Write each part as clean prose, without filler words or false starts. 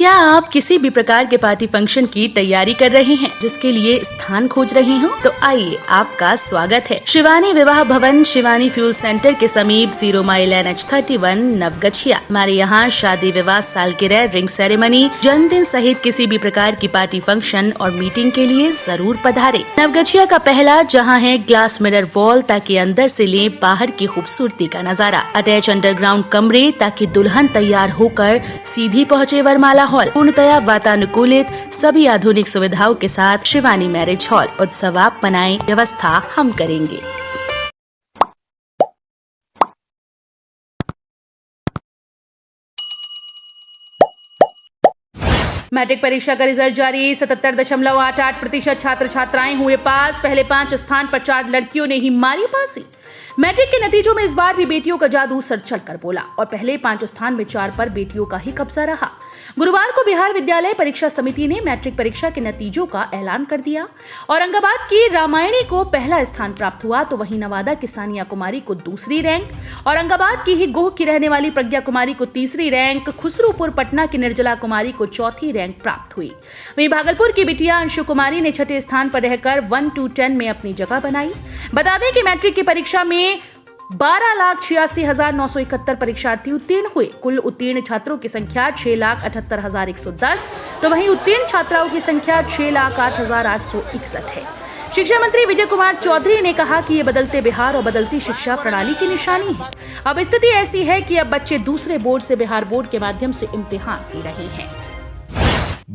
क्या आप किसी भी प्रकार के पार्टी फंक्शन की तैयारी कर रहे हैं, जिसके लिए स्थान खोज रहे हो? तो आइए, आपका स्वागत है शिवानी विवाह भवन, शिवानी फ्यूल सेंटर के समीप 0 माइल NH31 नवगछिया। हमारे यहाँ शादी, विवाह, सालगिरह, रिंग सेरेमनी, जन्मदिन सहित किसी भी प्रकार की पार्टी फंक्शन और मीटिंग के लिए जरूर पधारे। नवगछिया का पहला जहाँ है ग्लास मिरर वॉल, ताकि अंदर से ले बाहर की खूबसूरती का नजारा। अटैच अंडरग्राउंड कमरे, ताकि दुल्हन तैयार होकर सीधी पहुँचे वरमाला हॉल। पूर्णतया वातानुकूलित, सभी आधुनिक सुविधाओं के साथ शिवानी मैरिज हॉल। उत्सव आप मनाएं, व्यवस्था हम करेंगे। मैट्रिक परीक्षा का रिजल्ट जारी। 77.88% छात्र छात्राएं हुए पास। पहले 5 स्थान पर 4 लड़कियों ने ही मारी बाजी। मैट्रिक के नतीजों में इस बार भी बेटियों का जादू सर चढ़कर बोला और पहले 5 स्थान में 4 पर बेटियों का ही कब्जा रहा। गुरुवार को बिहार विद्यालय परीक्षा समिति ने मैट्रिक परीक्षा के नतीजों का ऐलान कर दिया। औरंगाबाद की रामायणी को पहला स्थान प्राप्त हुआ, तो वहीं नवादा की सानिया कुमारी को दूसरी रैंक, औरंगाबाद की ही गोह की रहने वाली प्रज्ञा कुमारी को तीसरी रैंक, खुसरूपुर पटना की निर्जला कुमारी को चौथी रैंक प्राप्त हुई। वहीं भागलपुर की बिटिया अंशु कुमारी ने 6ठे स्थान पर रहकर 1 to 10 में अपनी जगह बनाई। बता दें कि मैट्रिक की परीक्षा में 12,86,971 परीक्षार्थी उत्तीर्ण हुए। कुल उत्तीर्ण छात्रों की संख्या 6,78,110, तो वहीं उत्तीर्ण छात्राओं की संख्या 6,08,861 है। शिक्षा मंत्री विजय कुमार चौधरी ने कहा कि ये बदलते बिहार और बदलती शिक्षा प्रणाली की निशानी है। अब स्थिति ऐसी है कि अब बच्चे दूसरे बोर्ड से बिहार बोर्ड के माध्यम से इम्तिहान दे रहे हैं।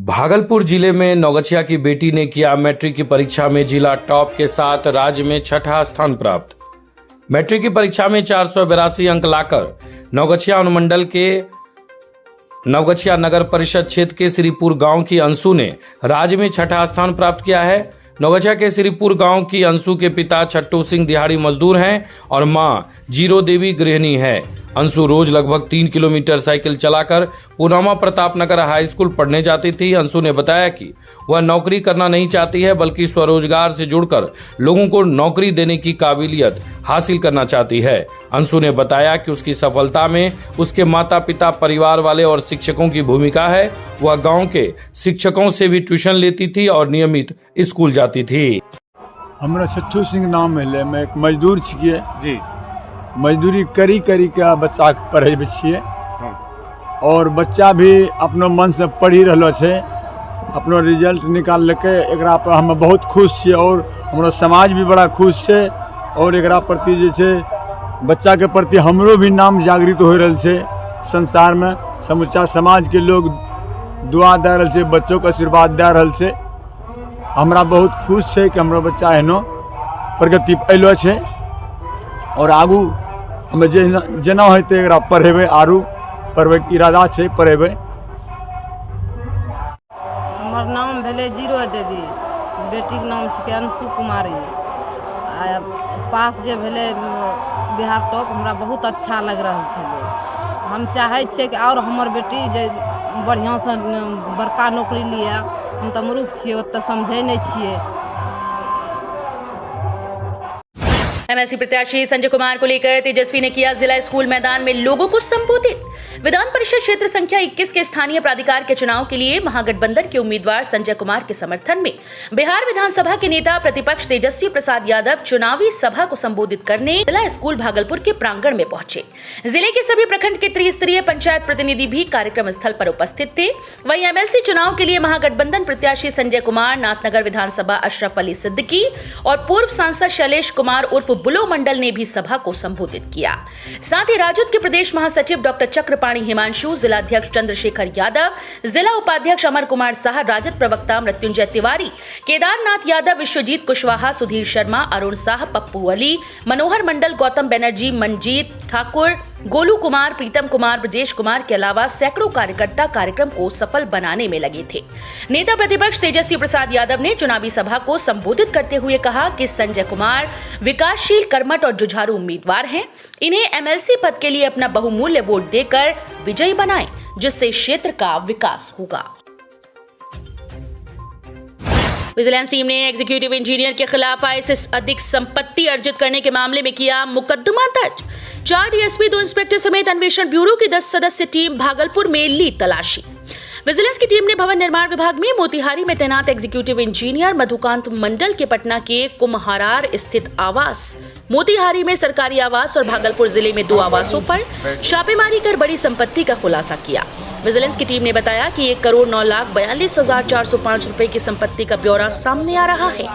भागलपुर जिले में नवगछिया की बेटी ने किया मैट्रिक की परीक्षा में जिला टॉप के साथ राज्य में 6ठा स्थान प्राप्त। मैट्रिक की परीक्षा में 482 अंक लाकर नवगछिया अनुमंडल के नवगछिया नगर परिषद क्षेत्र के श्रीपुर गांव की अंशु ने राज्य में 6ठा स्थान प्राप्त किया है। नवगछिया के श्रीपुर गांव की अंशु के पिता छट्टू सिंह दिहाड़ी मजदूर हैं और मां जीरो देवी गृहिणी है। अंशु रोज लगभग 3 किलोमीटर साइकिल चलाकर पुनामा प्रताप नगर हाई स्कूल पढ़ने जाती थी। अंशु ने बताया कि वह नौकरी करना नहीं चाहती है, बल्कि स्वरोजगार से जुड़कर लोगों को नौकरी देने की काबिलियत हासिल करना चाहती है। अंशु ने बताया कि उसकी सफलता में उसके माता पिता, परिवार वाले और शिक्षकों की भूमिका है। वह गाँव के शिक्षकों से भी ट्यूशन लेती थी और नियमित स्कूल जाती थी। हमरा छट्टू सिंह नाम है, मैं एक मजदूर छिए जी। मजदूरी करी के बच्चा पढ़े छिए और बच्चा भी अपनो मन से पढ़ी रहा है, अपनो रिजल्ट निकाल लेके। एकरा पर हम बहुत खुश छे और हमारा समाज भी बड़ा खुश है और एकरा प्रति जे छे बच्चा के प्रति हमरो भी नाम जागृत हो रहा है। संसार में समूचा समाज के लोग दुआ दे रहा है, बच्चों को आशीर्वाद दे रहा है। हमरा बहुत खुश है कि हमारा बच्चा एहनो प्रगति पैलो है और आगू हमें जेना होते एकरा पढ़ेबे, आरू पढ़बे के इरादा है, पढ़ेबे। हमर नाम भेले जीरो देवी, बेटी के नाम छिके अंशु कुमारी। पास जे भेले बिहार टॉप, हमरा बहुत अच्छा लग रहा है। हम चाहे छे कि और हमर बेटी जे बढ़िया से बड़का नौकरी लिए। हम तो मूर्ख छिए, ओते समझे नहीं छिए। एमएलसी प्रत्याशी संजय कुमार को लेकर तेजस्वी ने किया जिला स्कूल मैदान में लोगों को संबोधित। विधान परिषद क्षेत्र संख्या 21 के स्थानीय प्राधिकार के चुनाव के लिए महागठबंधन के उम्मीदवार संजय कुमार के समर्थन में बिहार विधानसभा के नेता प्रतिपक्ष तेजस्वी प्रसाद यादव चुनावी सभा को संबोधित करने जिला स्कूल भागलपुर के प्रांगण में पहुंचे। जिले के सभी प्रखंड के त्रिस्तरीय पंचायत प्रतिनिधि भी कार्यक्रम स्थल पर उपस्थित थे। वहीं एमएलसी चुनाव के लिए महागठबंधन प्रत्याशी संजय कुमार, नाथनगर विधानसभा अशरफ अली सिद्दीकी और पूर्व सांसद शैलेश कुमार उर्फ बुलो मंडल ने भी सभा को संबोधित किया। साथ ही राजद के प्रदेश महासचिव डॉक्टर चक्रपाणी हिमांशु, जिला अध्यक्ष चंद्रशेखर यादव, जिला उपाध्यक्ष अमर कुमार शाह, राजद प्रवक्ता मृत्युंजय तिवारी, केदारनाथ यादव, विश्वजीत कुशवाहा, सुधीर शर्मा, अरुण शाह, पप्पू अली, मनोहर मंडल, गौतम बनर्जी, मंजीत ठाकुर, गोलू कुमार, प्रीतम कुमार, ब्रजेश कुमार के अलावा सैकड़ों कार्यकर्ता कार्यक्रम को सफल बनाने में लगे थे। नेता प्रतिपक्ष तेजस्वी प्रसाद यादव ने चुनावी सभा को संबोधित करते हुए कहा कि संजय कुमार विकासशील, कर्मठ और जुझारू उम्मीदवार हैं। इन्हें एमएलसी पद के लिए अपना बहुमूल्य वोट देकर विजयी बनाएं, जिससे क्षेत्र का विकास होगा। विजिलेंस टीम ने एग्जीक्यूटिव इंजीनियर के खिलाफ आय से अधिक संपत्ति अर्जित करने के मामले में किया मुकदमा दर्ज। 4 डीएसपी, 2 इंस्पेक्टर समेत अन्वेषण ब्यूरो की 10 सदस्य टीम भागलपुर में ली तलाशी। विजिलेंस की टीम ने भवन निर्माण विभाग में मोतिहारी में तैनात एग्जीक्यूटिव इंजीनियर मधुकांत मंडल के पटना के कुम्हारार स्थित आवास, मोतिहारी में सरकारी आवास और भागलपुर जिले में 2 आवासों पर छापेमारी कर बड़ी संपत्ति का खुलासा किया। विजिलेंस की टीम ने बताया कि 1,09,42,405 रुपए की संपत्ति का ब्यौरा सामने आ रहा है।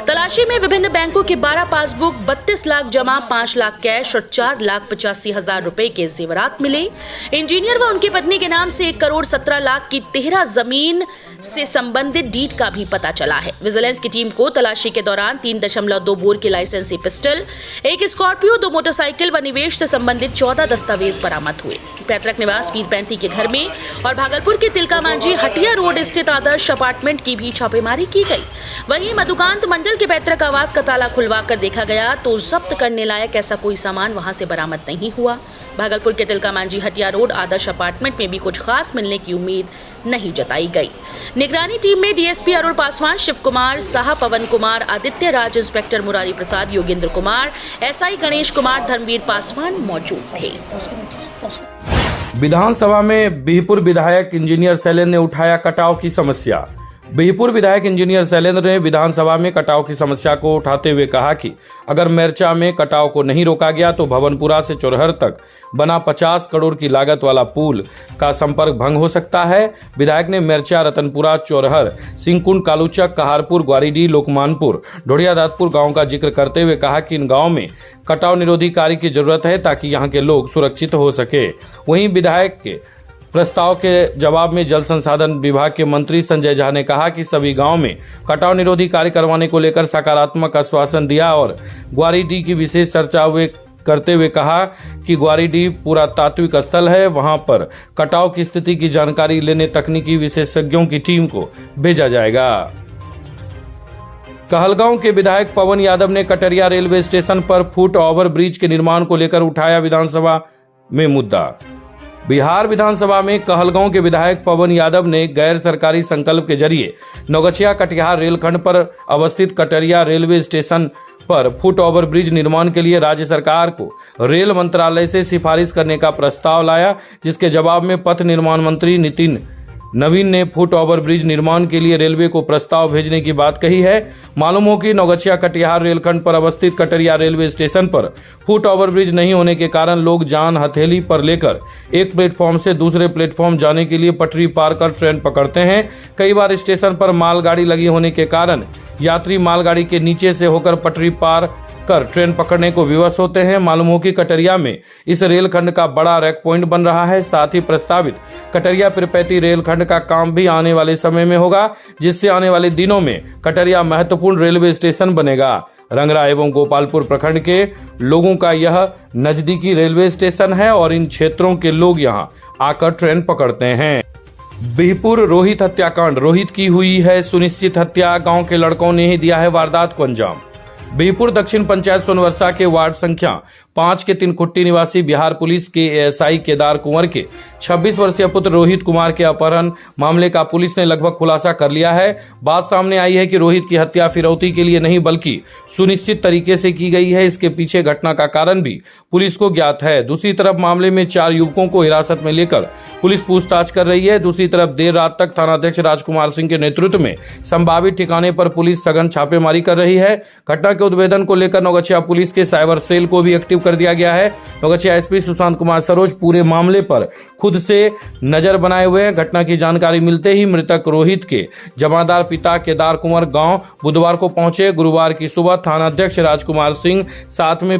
तलाशी में विभिन्न बैंकों की 12 पासबुक, 32 लाख जमा, 5 लाख कैश और 4,85,000 रुपए के जेवरात मिले। इंजीनियर व उनकी पत्नी के नाम से 1,17 लाख की 13 जमीन से संबंधित डीड का भी पता चला है। विजिलेंस की टीम को तलाशी के दौरान 3.2 बोर की लाइसेंसी पिस्टल, 1 स्कॉर्पियो, 2 मोटरसाइकिल व निवेश से संबंधित 14 दस्तावेज बरामद हुए। पैतृक निवास पीर पैंती के घर में और भागलपुर के तिलका मांझी हटिया रोड स्थित आदर्श अपार्टमेंट की भी छापेमारी की गई। वहीं मधुकांत मंडल के पैतृक आवास का ताला खुलवाकर देखा गया तो जब्त करने लायक ऐसा कोई सामान वहां से बरामद नहीं हुआ। भागलपुर के तिलका मांझी हटिया रोड आदर्श अपार्टमेंट में भी कुछ खास मिलने की उम्मीद नहीं जताई गई। निगरानी टीम में डीएसपी अरुण पासवान, शिव कुमार साहा, पवन कुमार, आदित्य राज, इंस्पेक्टर मुरारी प्रसाद, योगेंद्र कुमार, एसआई गणेश कुमार, धर्मवीर पासवान मौजूद थे। विधानसभा में बिहपुर विधायक इंजीनियर शैलेंद्र ने उठाया कटाव की समस्या। बिहपुर विधायक इंजीनियर शैलेंद्र ने विधानसभा में कटाव की समस्या को उठाते हुए कहा कि अगर मेरचा में कटाव को नहीं रोका गया तो भवनपुरा से चोरहर तक बना 50 करोड़ की लागत वाला पुल का संपर्क भंग हो सकता है। विधायक ने मेरचा, रतनपुरा, चोरहर, सिंहकुंड, कालूचक, कहारपुर, ग्वारीडीह, लोकमानपुर, ढोड़ियादातपुर गांव का जिक्र करते हुए कहा कि इन गांव में कटाव निरोधी कार्य की जरूरत है ताकि यहां के लोग सुरक्षित हो सके। वहीं विधायक के प्रस्ताव के जवाब में जल संसाधन विभाग के मंत्री संजय झा ने कहा कि सभी गांव में कटाव निरोधी कार्य करवाने को लेकर सकारात्मक आश्वासन दिया और ग्वारीडीह की विशेष चर्चा करते हुए कहा कि ग्वारीडीह पुरातात्विक स्थल है, वहां पर कटाव की स्थिति की जानकारी लेने तकनीकी विशेषज्ञों की टीम को भेजा जाएगा। कहलगांव के विधायक पवन यादव ने कटरिया रेलवे स्टेशन पर फुट ओवर ब्रिज के निर्माण को लेकर उठाया विधानसभा में मुद्दा। बिहार विधानसभा में कहलगांव के विधायक पवन यादव ने गैर सरकारी संकल्प के जरिए नौगछिया कटिहार रेलखंड पर अवस्थित कटरिया रेलवे स्टेशन पर फुट ओवर ब्रिज निर्माण के लिए राज्य सरकार को रेल मंत्रालय से सिफारिश करने का प्रस्ताव लाया, जिसके जवाब में पथ निर्माण मंत्री नितिन नवीन ने फुट ओवर ब्रिज निर्माण के लिए रेलवे को प्रस्ताव भेजने की बात कही है। मालूम हो कि नौगछिया कटिहार रेलखंड पर अवस्थित कटरिया रेलवे स्टेशन पर फुट ओवर ब्रिज नहीं होने के कारण लोग जान हथेली पर लेकर एक प्लेटफॉर्म से दूसरे प्लेटफॉर्म जाने के लिए पटरी पार कर ट्रेन पकड़ते हैं। कई बार स्टेशन पर मालगाड़ी लगी होने के कारण यात्री मालगाड़ी के नीचे से होकर पटरी पार कर ट्रेन पकड़ने को विवश होते हैं। मालूम हो कि कटरिया में इस रेलखंड का बड़ा रैक पॉइंट बन रहा है। साथ ही प्रस्तावित कटरिया पीरपैंती रेलखंड का काम भी आने वाले समय में होगा, जिससे आने वाले दिनों में कटरिया महत्वपूर्ण रेलवे स्टेशन बनेगा। रंगरा एवं गोपालपुर प्रखंड के लोगों का यह नजदीकी रेलवे स्टेशन है और इन क्षेत्रों के लोग यहां आकर ट्रेन पकड़ते हैं। बिहपुर रोहित हत्याकांड, रोहित की हुई है सुनिश्चित हत्या, गांव के लड़कों ने ही दिया है वारदात को अंजाम। बिहपुर दक्षिण पंचायत सोनवर्षा के वार्ड संख्या 5 के तिनकुट्टी निवासी बिहार पुलिस के एएसआई केदार कुंवर के 26 वर्षीय पुत्र रोहित कुमार के अपहरण मामले का पुलिस ने लगभग खुलासा कर लिया है। बात सामने आई है कि रोहित की हत्या फिरौती के लिए नहीं बल्कि सुनिश्चित तरीके से की गई है। इसके पीछे घटना का कारण भी पुलिस को ज्ञात है। दूसरी तरफ मामले में 4 युवकों को हिरासत में लेकर पुलिस पूछताछ कर रही है। दूसरी तरफ देर रात तक थानाध्यक्ष राजकुमार सिंह के नेतृत्व में संभावित ठिकाने पर पुलिस सघन छापेमारी कर रही है। घटना के उद्भेदन को लेकर नौगछिया पुलिस के साइबर सेल को भी एक्टिव कर दिया गया है। नौगछिया एसपी सुशांत कुमार सरोज पूरे मामले पर खुद से नजर बनाए हुए हैं। घटना की जानकारी मिलते ही मृतक रोहित के जमादार पिता केदार कुंवर गांव बुधवार को पहुंचे। गुरुवार की सुबह थानाध्यक्ष राजकुमार सिंह साथ में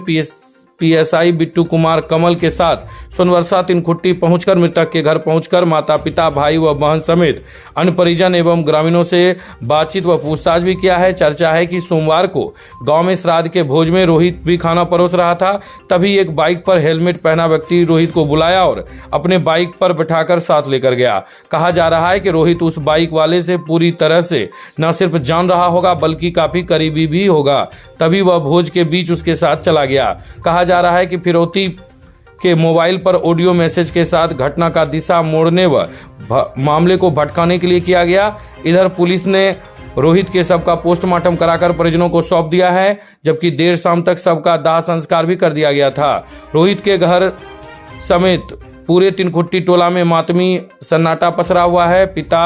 पीएसआई बिट्टू कुमार कमल के साथ सोनवर्षा तिनकुट्टी पहुंचकर मृतक के घर पहुंचकर माता पिता, भाई व बहन समेत अन्य परिजन एवं ग्रामीणों से बातचीत व पूछताछ भी किया है। चर्चा है कि सोमवार को गांव में श्राद्ध के भोज में रोहित भी खाना परोस रहा था। तभी एक बाइक पर हेलमेट पहना व्यक्ति रोहित को बुलाया और अपने बाइक पर बैठाकर साथ लेकर गया। कहा जा रहा है कि रोहित उस बाइक वाले से पूरी तरह से न सिर्फ जान रहा होगा बल्कि काफी करीबी भी होगा, तभी वह भोज के बीच उसके साथ चला गया। कहा जा रहा है कि फिरौती के मोबाइल पर ऑडियो मैसेज के साथ घटना का दिशा मोड़ने व मामले को भटकाने के लिए किया गया। इधर पुलिस ने रोहित के शव का पोस्टमार्टम कराकर परिजनों को सौंप दिया है, जबकि देर शाम तक शव का दाह संस्कार भी कर दिया गया था। रोहित के घर समेत पूरे तिनखुट्टी टोला में मातमी सन्नाटा पसरा हुआ है। पिता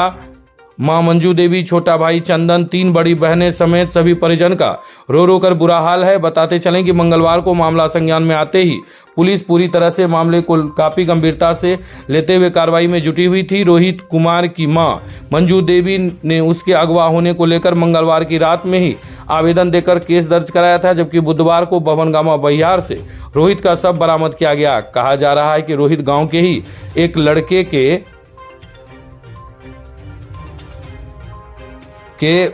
मां मंजू देवी, छोटा भाई चंदन, 3 बड़ी बहनें समेत सभी परिजन का रो रो कर बुरा हाल है। बताते चलें कि मंगलवार को मामला संज्ञान में आते ही पुलिस पूरी तरह से मामले को काफी गंभीरता से लेते हुए कार्रवाई में जुटी हुई थी। रोहित कुमार की मां मंजू देवी ने उसके अगवा होने को लेकर मंगलवार की रात में ही आवेदन देकर केस दर्ज कराया था, जबकि बुधवार को भवनगामा बहियार से रोहित का शव बरामद किया गया। कहा जा रहा है कि रोहित गांव के ही एक लड़के के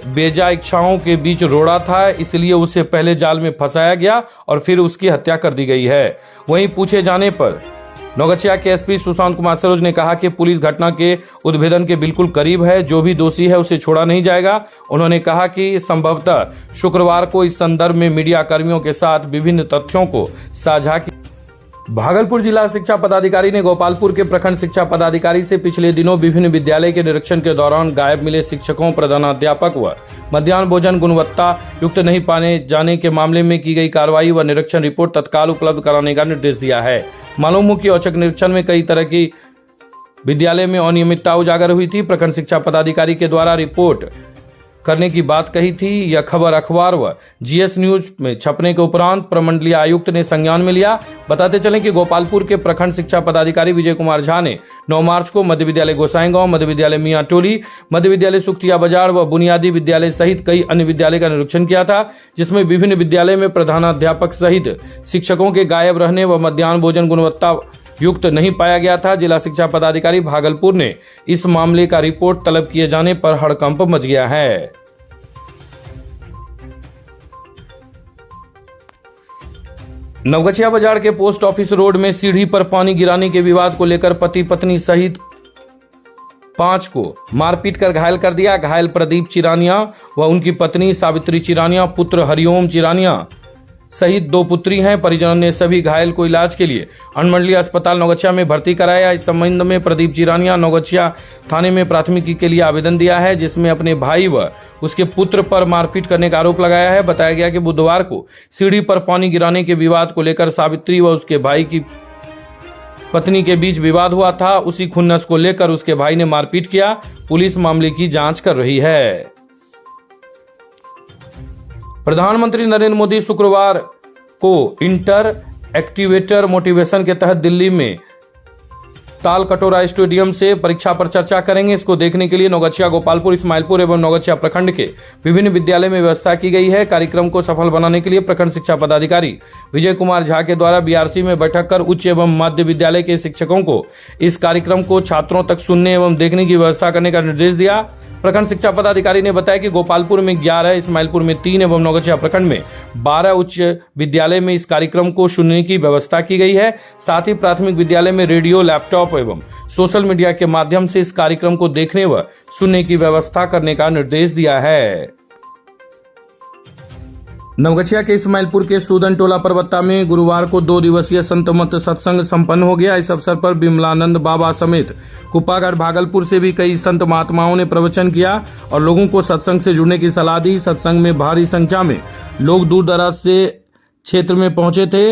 बेजा इच्छाओं के बीच रोड़ा था, इसलिए उसे पहले जाल में फंसाया गया और फिर उसकी हत्या कर दी गई है। वहीं पूछे जाने पर नौगछिया के एसपी सुशांत कुमार सरोज ने कहा कि पुलिस घटना के उद्भेदन के बिल्कुल करीब है, जो भी दोषी है उसे छोड़ा नहीं जाएगा। उन्होंने कहा कि संभवतः शुक्रवार को इस संदर्भ में मीडिया कर्मियों के साथ विभिन्न तथ्यों को साझा किया। भागलपुर जिला शिक्षा पदाधिकारी ने गोपालपुर के प्रखंड शिक्षा पदाधिकारी से पिछले दिनों विभिन्न विद्यालय के निरीक्षण के दौरान गायब मिले शिक्षकों, प्रधानाध्यापक व मध्याह्न भोजन गुणवत्ता युक्त नहीं पाने जाने के मामले में की गई कार्रवाई व निरीक्षण रिपोर्ट तत्काल उपलब्ध कराने का निर्देश दिया है। मालूम हो कि औचक निरीक्षण में कई तरह की विद्यालय में अनियमितता उजागर हुई थी। प्रखंड शिक्षा पदाधिकारी के द्वारा रिपोर्ट करने की बात कही थी। यह खबर अखबार व जीएस न्यूज में छपने के उपरांत प्रमंडलीय आयुक्त ने संज्ञान में लिया। बताते चलें कि गोपालपुर के प्रखंड शिक्षा पदाधिकारी विजय कुमार झा ने 9 मार्च को मध्य विद्यालय गोसाईगांव, मध्य विद्यालय मियां टोली, मध्य विद्यालय सुखटिया बाजार व बुनियादी विद्यालय सहित कई अन्य विद्यालय का निरीक्षण किया था, जिसमें विभिन्न विद्यालय में प्रधानाध्यापक सहित शिक्षकों के गायब रहने व मध्याह्न भोजन गुणवत्ता युक्त नहीं पाया गया था। जिला शिक्षा पदाधिकारी भागलपुर ने इस मामले का रिपोर्ट तलब किए जाने पर हड़कंप मच गया है। नवगछिया बाजार के पोस्ट ऑफिस रोड में सीढ़ी पर पानी गिराने के विवाद को लेकर पति पत्नी सहित 5 को मारपीट कर घायल कर दिया। घायल प्रदीप चिरानिया व उनकी पत्नी सावित्री चिरानिया, पुत्र हरिओम चिरानिया सहित 2 पुत्री हैं। परिजनों ने सभी घायल को इलाज के लिए अनुमंडलीय अस्पताल नौगछिया में भर्ती कराया। इस संबंध में प्रदीप चिरानिया नौगछिया थाने में प्राथमिकी के लिए आवेदन दिया है, जिसमें अपने भाई व उसके पुत्र पर मारपीट करने का आरोप लगाया है। बताया गया कि बुधवार को सीढ़ी पर पानी गिराने के विवाद को लेकर सावित्री व उसके भाई की पत्नी के बीच विवाद हुआ था। उसी खुन्नस को लेकर उसके भाई ने मारपीट किया। पुलिस मामले की जांच कर रही है। प्रधानमंत्री नरेंद्र मोदी शुक्रवार को इंटर एक्टिवेटर मोटिवेशन के तहत दिल्ली में ताल कटोरा स्टेडियम से परीक्षा पर चर्चा करेंगे। इसको देखने के लिए नौगछिया, गोपालपुर, इस्माइलपुर एवं नौगछिया प्रखंड के विभिन्न विद्यालय में व्यवस्था की गई है। कार्यक्रम को सफल बनाने के लिए प्रखंड शिक्षा पदाधिकारी विजय कुमार झा के द्वारा बीआरसी में बैठक कर उच्च एवं मध्य विद्यालय के शिक्षकों को इस कार्यक्रम को छात्रों तक सुनने एवं देखने की व्यवस्था करने का निर्देश दिया। प्रखंड शिक्षा पदाधिकारी ने बताया कि गोपालपुर में 11, इस्माइलपुर में 3 एवं नौगछिया प्रखंड में 12 उच्च विद्यालय में इस कार्यक्रम को सुनने की व्यवस्था की गई है। साथ ही प्राथमिक विद्यालय में रेडियो, लैपटॉप एवं सोशल मीडिया के माध्यम से इस कार्यक्रम को देखने व सुनने की व्यवस्था करने का निर्देश दिया है। नवगछिया के इस्माइलपुर के सूदन टोला परबत्ता में गुरुवार को 2 दिवसीय संत मत सत्संग संपन्न हो गया। इस अवसर पर बिमलानंद बाबा समेत कुप्पागढ़, भागलपुर से भी कई संत महात्माओं ने प्रवचन किया और लोगों को सत्संग से जुड़ने की सलाह दी। सत्संग में भारी संख्या में लोग दूर दराज से क्षेत्र में पहुंचे थे।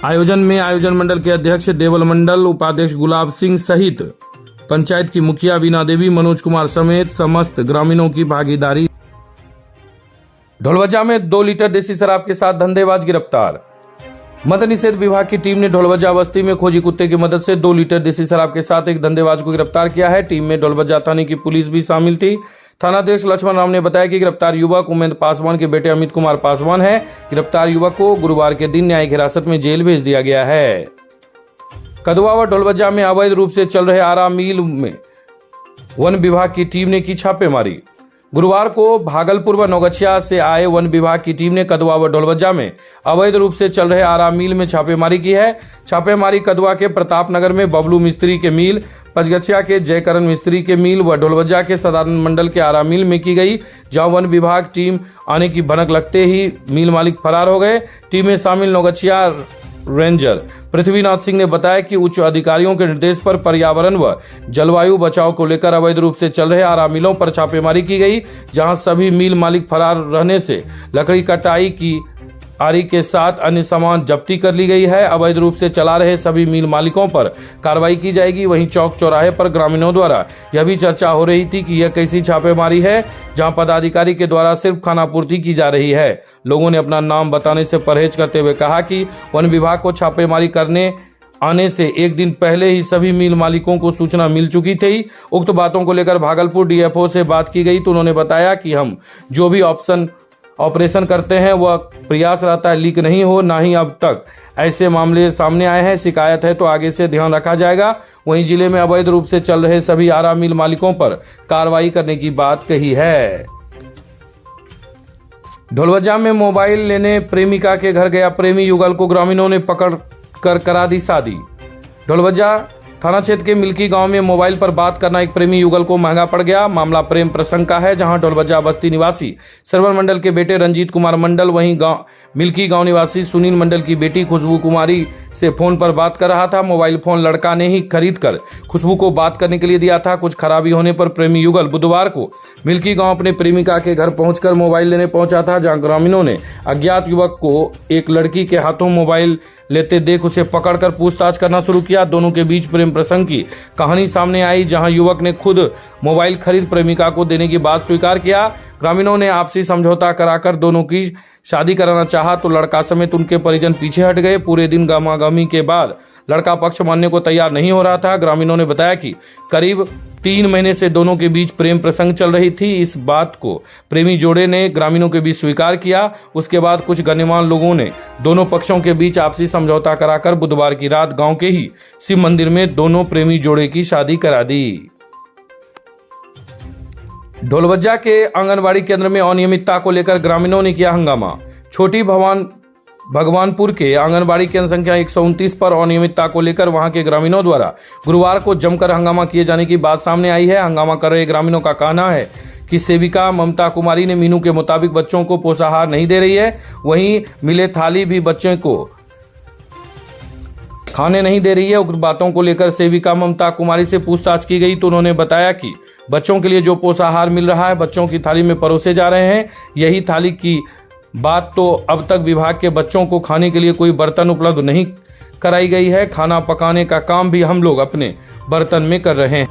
आयोजन में आयोजन मंडल के अध्यक्ष देवल मंडल, उपाध्यक्ष गुलाब सिंह सहित पंचायत की मुखिया वीना देवी, मनोज कुमार समेत समस्त ग्रामीणों की भागीदारी। ढोलवजा में 2 लीटर देसी शराब के साथ धंधेबाज गिरफ्तार। मद्य निषेध विभाग की टीम ने ढोलवजा बस्ती में खोजी कुत्ते की मदद से 2 लीटर देसी शराब के साथ एक धंधेबाज को गिरफ्तार किया है। टीम में ढोलवजा थाने की पुलिस भी शामिल थी। थानाध्यक्ष लक्ष्मण राम ने बताया कि गिरफ्तार युवक उमेंद्र पासवान के बेटे अमित कुमार पासवान है। गिरफ्तार युवक को गुरुवार के दिन न्यायिक हिरासत में जेल भेज दिया गया है। कदवा व ढोलवजा में अवैध रूप से चल रहे आरा मिल में वन विभाग की टीम ने की छापेमारी। गुरुवार को भागलपुर व नौगछिया से आए वन विभाग की टीम ने कदवा व ढोलवजा में अवैध रूप से चल रहे आरा मिल में छापेमारी की है। छापेमारी कदवा के प्रताप नगर में बबलू मिस्त्री के मिल, पचगछिया के जयकरण मिस्त्री के मिल व ढोलवजा के सदानंद मंडल के आरा मिल में की गई, जहां वन विभाग टीम आने की भनक लगते ही मिल मालिक फरार हो गए। टीम में शामिल नौगछिया रेंजर पृथ्वीनाथ सिंह ने बताया कि उच्च अधिकारियों के निर्देश पर पर्यावरण व जलवायु बचाव को लेकर अवैध रूप से चल रहे आरा मिलों पर छापेमारी की गई, जहां सभी मिल मालिक फरार रहने से लकड़ी कटाई की आरी के साथ अन्य सामान जब्ती कर ली गई है। अवैध रूप से चला रहे सभी मिल मालिकों पर कार्रवाई की जाएगी। वहीं चौक चौराहे पर ग्रामीणों द्वारा यह भी चर्चा हो रही थी कि यह कैसी छापेमारी है जहां पदाधिकारी के द्वारा सिर्फ खानापूर्ति की जा रही है। लोगों ने अपना नाम बताने से परहेज करते हुए कहा कि वन विभाग को छापेमारी करने आने से एक दिन पहले ही सभी मिल मालिकों को सूचना मिल चुकी थी। उक्त बातों को लेकर भागलपुर डीएफओ से बात की गई तो उन्होंने बताया कि हम जो भी ऑपरेशन करते हैं वह प्रयास रहता है लीक नहीं हो, ना ही अब तक ऐसे मामले सामने आए हैं। शिकायत है तो आगे से ध्यान रखा जाएगा। वहीं जिले में अवैध रूप से चल रहे सभी आरा मिल मालिकों पर कार्रवाई करने की बात कही है। ढोलवजा में मोबाइल लेने प्रेमिका के घर गया प्रेमी युगल को ग्रामीणों ने पकड़ कर करा दी शादी। ढोलवजा थाना क्षेत्र के मिल्की गांव में मोबाइल पर बात करना एक प्रेमी युगल को महंगा पड़ गया। मामला प्रेम प्रसंग का है, जहां ढोलवजा बस्ती निवासी सरवर मंडल के बेटे रंजीत कुमार मंडल वहीं मिल्की गांव निवासी सुनील मंडल की बेटी खुशबू कुमारी से फोन पर बात कर रहा था। मोबाइल फोन लड़का ने ही खरीद कर खुशबू को बात करने के लिए दिया था। कुछ खराबी होने पर प्रेमी युगल बुधवार को मिल्की गांव अपने प्रेमिका के घर पहुंचकर मोबाइल लेने पहुंचा था, जहां ग्रामीणों ने अज्ञात युवक को एक लड़की के हाथों मोबाइल लेते देख उसे पकड़कर पूछताछ करना शुरू किया। दोनों के बीच प्रेम प्रसंग की कहानी सामने आई, जहां युवक ने खुद मोबाइल खरीद प्रेमिका को देने की बात स्वीकार किया। ग्रामीणों ने आपसी समझौता कराकर दोनों की शादी कराना चाहा तो लड़का समेत उनके परिजन पीछे हट गए। पूरे दिन गहमागहमी के बाद लड़का पक्ष मानने को तैयार नहीं हो रहा था। ग्रामीणों ने बताया कि करीब 3 महीने से दोनों के बीच प्रेम प्रसंग चल रही थी। इस बात को प्रेमी जोड़े ने ग्रामीणों के बीच स्वीकार किया। उसके बाद कुछ गणमान्य लोगों ने दोनों पक्षों के बीच आपसी समझौता कराकर बुधवार की रात गांव के ही शिव मंदिर में दोनों प्रेमी जोड़े की शादी करा दी। ढोलवजा के आंगनबाड़ी केंद्र में अनियमितता को लेकर ग्रामीणों ने किया हंगामा। छोटी भगवानपुर के आंगनबाड़ी केंद्र संख्या 129 पर अनियमितता को लेकर वहां के ग्रामीणों द्वारा गुरुवार को जमकर हंगामा किए जाने की बात सामने आई है। हंगामा कर रहे ग्रामीणों का कहना है कि सेविका ममता कुमारी ने मीनू के मुताबिक बच्चों को पोषाहार नहीं दे रही है, वहीं मिले थाली भी बच्चों को खाने नहीं दे रही है। उक्त बातों को लेकर सेविका ममता कुमारी से पूछताछ की गई तो उन्होंने बताया कि बच्चों के लिए जो पोषाहार मिल रहा है बच्चों की थाली में परोसे जा रहे हैं। यही थाली की बात तो अब तक विभाग के बच्चों को खाने के लिए कोई बर्तन उपलब्ध नहीं कराई गई है। खाना पकाने का काम भी हम लोग अपने बर्तन में कर रहे हैं।